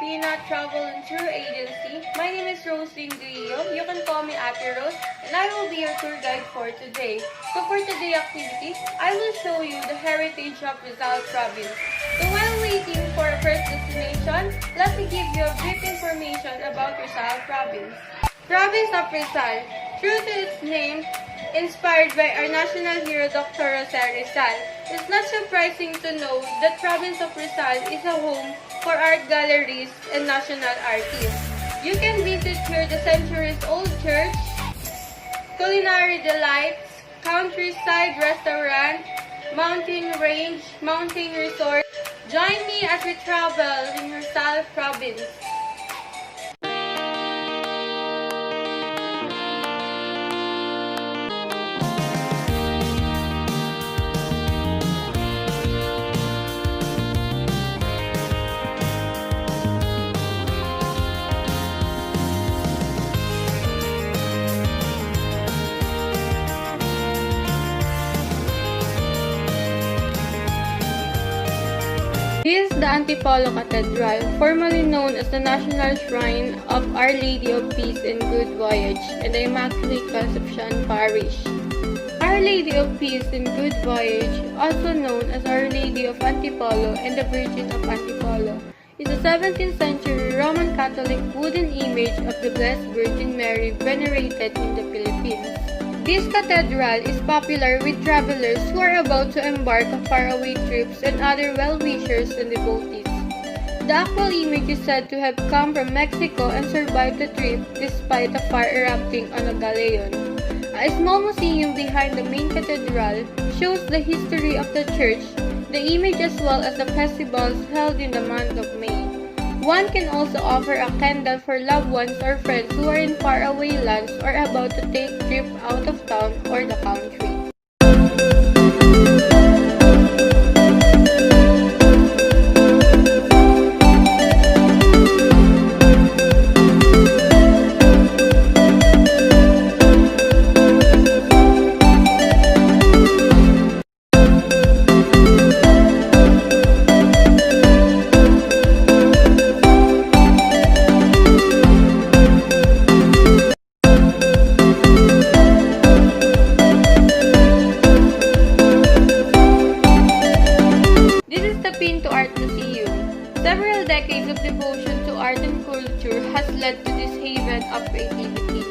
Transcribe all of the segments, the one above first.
Filipina Travel and Tour Agency. My name is Roslyn Grillo. You can call me Ate Rose, and I will be your tour guide for today. So for today's activity, I will show you the heritage of Rizal Province. So while waiting for our first destination, let me give you a brief information about Rizal Province. Province of Rizal, true to its name, inspired by our national hero Dr. Rizal. It's not surprising to know that Province of Rizal is a home for art galleries and national artists. You can visit here the centuries-old church, culinary delights, countryside restaurant, mountain range, mountain resort. Join me as we travel in Rizal Province. This is the Antipolo Cathedral, formerly known as the National Shrine of Our Lady of Peace and Good Voyage in the Immaculate Conception Parish. Our Lady of Peace and Good Voyage, also known as Our Lady of Antipolo and the Virgin of Antipolo, is a 17th century Roman Catholic wooden image of the Blessed Virgin Mary venerated in the Philippines. This cathedral is popular with travelers who are about to embark on faraway trips and other well-wishers and devotees. The actual image is said to have come from Mexico and survived the trip despite a fire erupting on a galleon. A small museum behind the main cathedral shows the history of the church, the image as well as the festivals held in the month of May. One can also offer a candle for loved ones or friends who are in faraway lands or about to take a trip out of town or the country. Several decades of devotion to art and culture has led to this haven of creativity.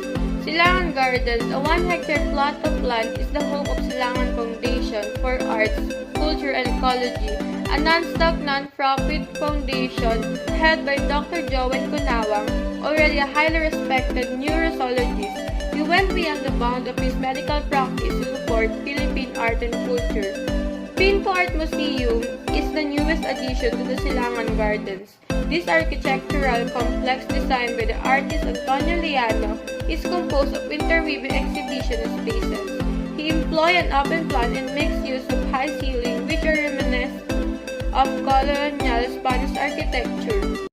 Silangan Gardens, a 1-hectare plot of land, is the home of Silangan Foundation for Arts, Culture and Ecology, a non-stock non-profit foundation headed by Dr. Joel Kunawang, already a highly respected neurozoologist. He went beyond the bound of his medical practice to support Philippine art and culture. Pinto Art Museum is the newest addition to the Silangan Gardens. This architectural complex designed by the artist Antonio Liano is composed of interweaving exhibition spaces. He employed an open plan and mixed use of high ceiling which are reminiscent of colonial Spanish architecture.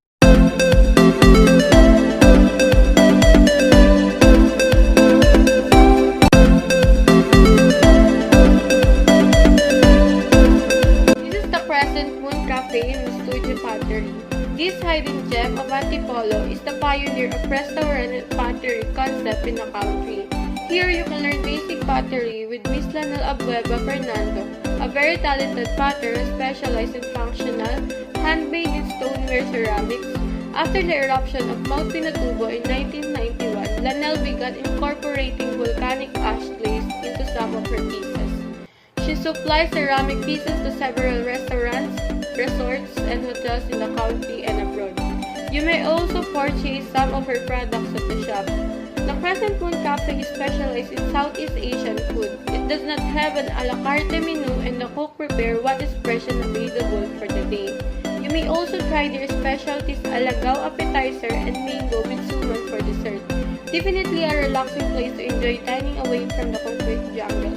This hidden gem of Antipolo is the pioneer of restaurant and pottery concept in the country. Here you can learn basic pottery with Miss Lanel Abueva Fernando, a very talented potter specialized in functional, handmade and stoneware ceramics. After the eruption of Mount Pinatubo in 1991, Lanel began incorporating volcanic ash glaze into some of her pieces. She supplies ceramic pieces to several restaurants, resorts, and hotels in the country and abroad. You may also purchase some of her products at the shop. The Crescent Moon Cafe is specialized in Southeast Asian food. It does not have an a la carte menu and the cook prepare what is fresh and available for the day. You may also try their specialties alagaw appetizer and mango with suman for dessert. Definitely a relaxing place to enjoy dining away from the concrete jungle.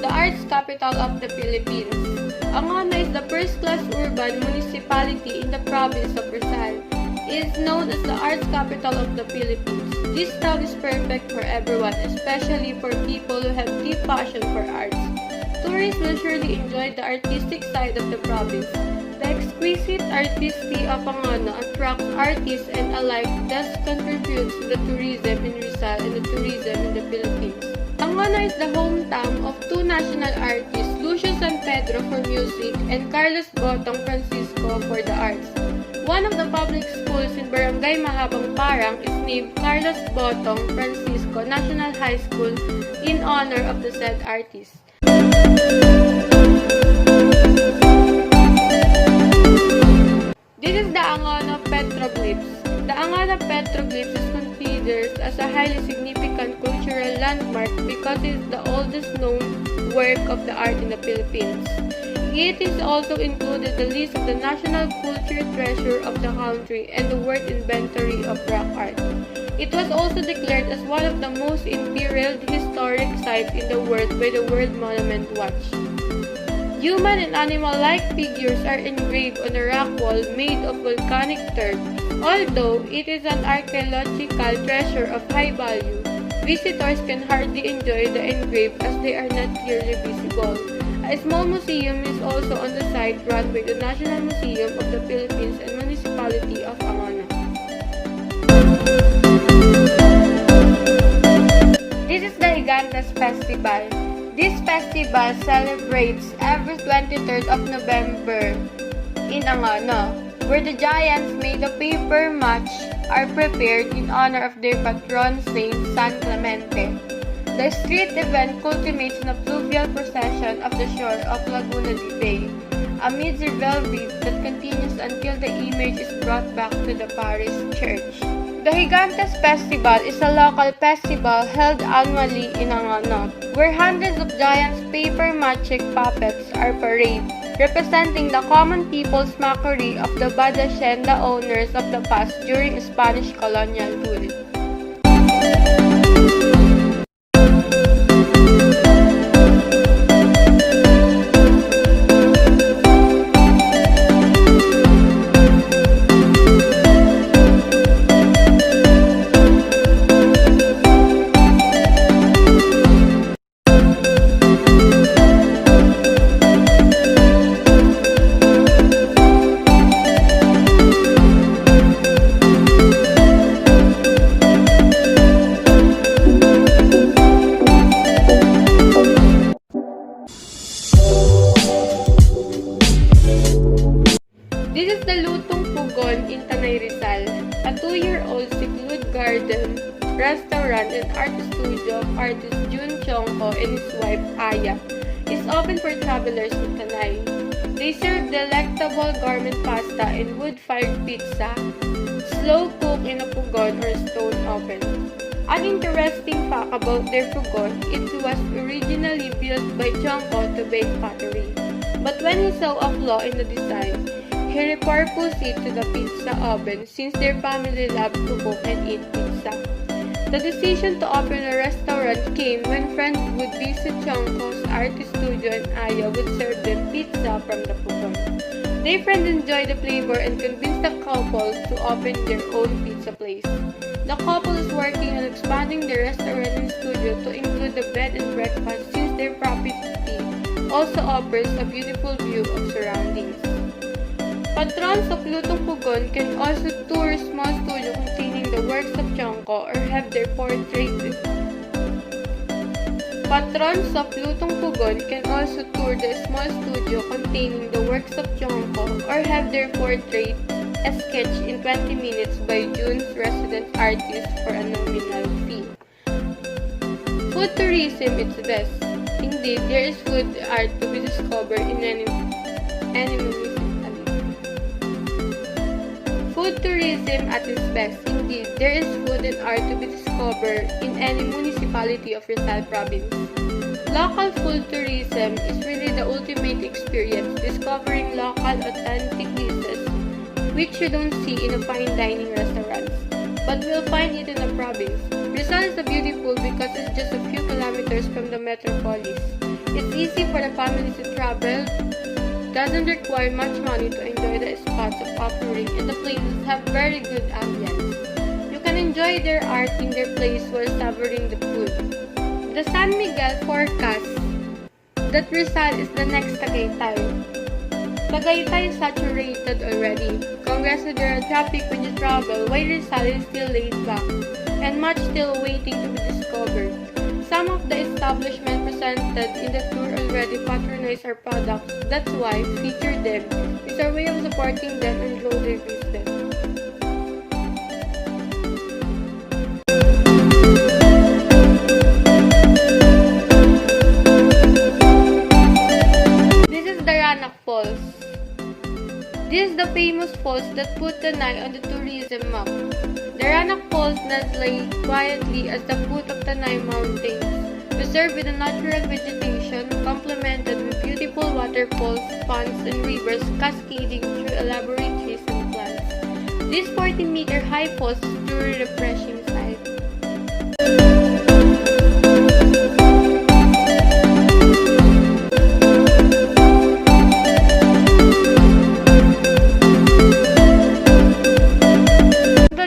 the arts capital of the Philippines. Angono is the first-class urban municipality in the province of Rizal. It is known as the arts capital of the Philippines. This town is perfect for everyone, especially for people who have deep passion for arts. Tourists will surely enjoy the artistic side of the province. The exquisite artistry of Angono attracts artists and alike, thus contributes to the tourism in Rizal and the tourism in the Philippines. Angono is the hometown of two national artists, Lucio San Pedro for music and Carlos Botong Francisco for the arts. One of the public schools in Barangay Mahabang Parang is named Carlos Botong Francisco National High School in honor of the said artist. This is the Angono petroglyphs. The Angono petroglyphs is considered as a highly significant cultural landmark because it is the oldest known work of the art in the Philippines. It is also included the list of the national culture treasure of the country and the world inventory of rock art. It was also declared as one of the most imperiled historic sites in the world by the World Monument Watch. Human and animal-like figures are engraved on a rock wall made of volcanic turf. Although it is an archaeological treasure of high value, visitors can hardly enjoy the engraved as they are not clearly visible. A small museum is also on the site run by the National Museum of the Philippines and Municipality of Angono. This is the Gigantes Festival. This festival celebrates every 23rd of November in Angono, where the giants made of paper mache are prepared in honor of their patron Saint San Clemente. The street event culminates in a fluvial procession of the shore of Laguna de Bay, amidst revelry that continues until the image is brought back to the parish church. The Gigantes Festival is a local festival held annually in Angono, where hundreds of giants' paper mache puppets are paraded, representing the common people's mockery of the bad hacienda owners of the past during Spanish colonial rule. This is the Lutong Pugon in Tanay Rizal, a 2-year-old secluded garden, restaurant, and art studio of artist Jun Chongko and his wife Aya. It's open for travelers in Tanay. They serve delectable gourmet pasta and wood-fired pizza, slow cooked in a pugon or stone oven. An interesting fact about their pugon, it was originally built by Chongko to bake pottery. But when he saw a flaw in the design, he repurposed it to the pizza oven since their family loved to cook and eat pizza. The decision to open a restaurant came when friends would visit Chongko's art studio and Aya would serve them pizza from the pugon. Their friends enjoyed the flavor and convinced the couple to open their own pizza place. The couple is working on expanding their restaurant and studio to include the bed and breakfast since their property also offers a beautiful view of surroundings. Patrons of Lutong Pugon can also tour a small studio containing the works of Chongko or have their portrait. Patrons of Lutong Pugon can also tour the small studio containing the works of Chongko or have their portrait sketched in 20 minutes by Jun's resident artist for a nominal fee. Food tourism is best. Indeed, there is food art to be discovered in any municipality. Food tourism at its best. Indeed, there is food and art to be discovered in any municipality of Rizal Province. Local food tourism is really the ultimate experience, discovering local authentic dishes which you don't see in a fine dining restaurants, but will find it in the province. Rizal is beautiful because it's just a few kilometers from the metropolis. It's easy for the family to travel, doesn't require much money to enjoy the spots of offering, and the places have very good ambience. You can enjoy their art in their place while savoring the food. The San Miguel forecast that Rizal is the next Tagaytay. Tagaytay is saturated already. Congrats to the traffic when you travel, while Rizal is still laid back, and much still waiting to be discovered. Some of the establishments presented in the tour already patronize our products. That's why feature them is our way of supporting them and grow their business. This is the Ranak Falls. This is the famous falls that put the Tanay on the tourism map. The Ranak Falls lay quietly at the foot of the Tanay Mountains, preserved with a natural vegetation, complemented with beautiful waterfalls, ponds, and rivers cascading through elaborate trees and plants. This 40-meter high falls is a truly refreshing sight.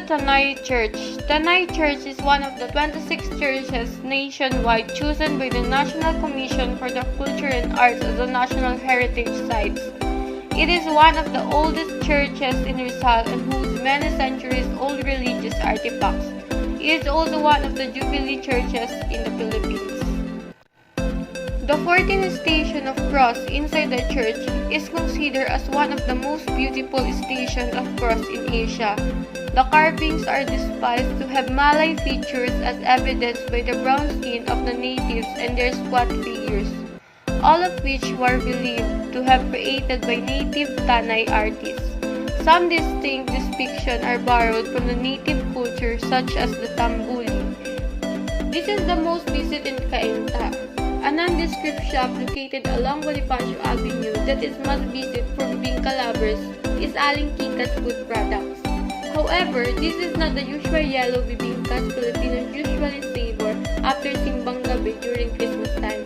Tanay Church. Tanay Church is one of the 26 churches nationwide chosen by the National Commission for the Culture and Arts as the National Heritage Sites. It is one of the oldest churches in Rizal and holds many centuries-old religious artifacts. It is also one of the Jubilee churches in the Philippines. The 14th station of cross inside the church is considered as one of the most beautiful stations of cross in Asia. The carvings are disguised to have Malay features as evidenced by the brown skin of the natives and their squat figures, all of which were believed to have created by native Tanay artists. Some distinct depictions are borrowed from the native culture such as the tambuli. This is the most visited in Cainta, a nondescript shop located along Bonifacio Avenue that is must visit for bibingka lovers is Aling Kika's food products. However, this is not the usual yellow bibingkas Filipinos usually savor after simbang gabi during Christmas time.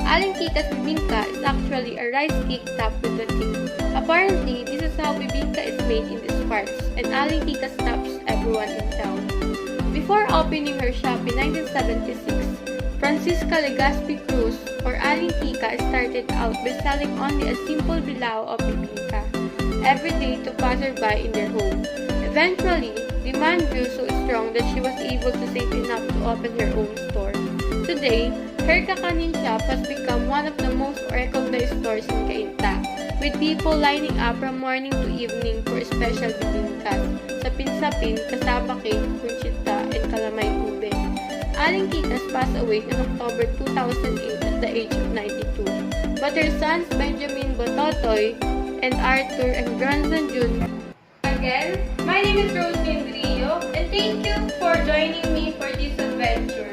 Aling Kika's bibingka is actually a rice cake topped with a tea. Apparently, this is how bibingka is made in these parts, and Aling Kika stops everyone in town. Before opening her shop in 1976, Francisca Legazpi Cruz or Aling Kika started out by selling only a simple bilao of bibingka every day to passerby in their home. Eventually, demand grew so strong that she was able to save enough to open her own store. Today, her kakanin shop has become one of the most recognized stores in Cainta, with people lining up from morning to evening for special bibingkas, sapin-sapin, kasaba cake, conchita, and calamay ube. Aling Kikas passed away in October 2008 at the age of 92, but her sons Benjamin Bototoy and Arthur and grandson June. Again, my name is Rosie Rio, and thank you for joining me for this adventure.